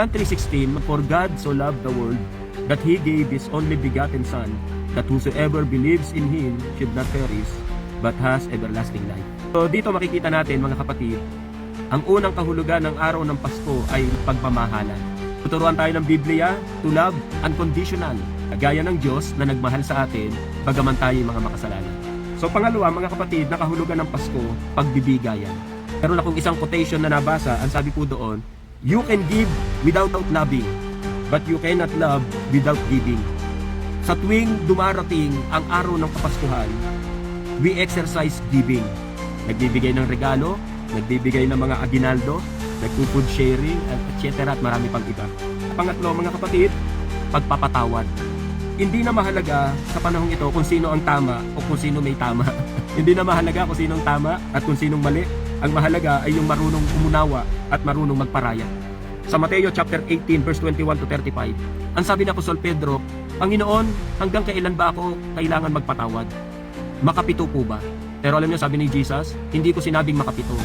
John 3:16, For God so loved the world that He gave His only begotten Son, that whosoever believes in Him should not perish, but has everlasting life. So dito makikita natin mga kapatid, ang unang kahulugan ng araw ng Pasko ay pagmamahalan. Tuturuan tayo ng Biblia to love unconditional, gaya ng Diyos na nagmahal sa atin, bagaman tayo mga makasalanan. So pangalawa mga kapatid, na kahulugan ng Pasko, pagbibigayan. Meron akong isang quotation na nabasa, ang sabi po doon, you can give without loving, but you cannot love without giving. Sa tuwing dumarating ang araw ng Kapaskuhan, we exercise giving. Nagbibigay ng regalo, nagbibigay ng mga aginaldo, nagpo-food sharing, etc. at marami pang iba. Pangatlo mga kapatid, pagpapatawad. Hindi na mahalaga sa panahong ito kung sino ang tama o kung sino may tama. Hindi na mahalaga kung sinong tama at kung sinong mali. Ang mahalaga ay yung marunong umunawa at marunong magparaya. Sa Mateo chapter 18 verse 21 to 35, ang sabi ni Apostol Pedro, Panginoon, hanggang kailan ba ako kailangan magpatawad? Makapito po ba? Pero alam niyo, sabi ni Jesus, hindi ko sinabing makapito,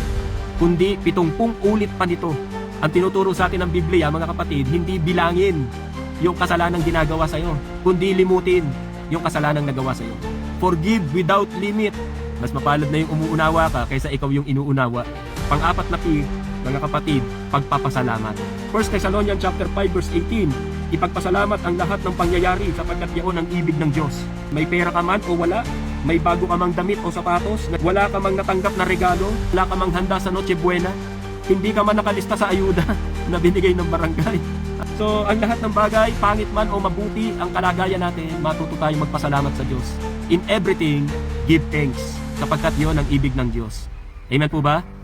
kundi 70 ulit pa nito. Ang tinuturo sa atin ng Biblia, mga kapatid, hindi bilangin yung kasalanang ginagawa sa'yo, kundi limutin yung kasalanang nagawa sa'yo. Forgive without limit. Mas mapalad na yung umuunawa ka kaysa ikaw yung inuunawa. Pang-apat na P, mga kapatid, pagpapasalamat. 1 Thessalonians chapter 5 verse 18, ipagpasalamat ang lahat ng pangyayari sapagkat yaon ang ibig ng Diyos. May pera ka man o wala, may bago ka mang damit o sapatos, wala ka mang natanggap na regalo, wala ka mang handa sa Noche Buena, hindi ka man nakalista sa ayuda na binigay ng barangay. So, ang lahat ng bagay, pangit man o mabuti, ang kalagayan natin, matuto tayong magpasalamat sa Diyos. In everything, give thanks, sapagkat yon ang ibig ng Diyos. Amen po ba?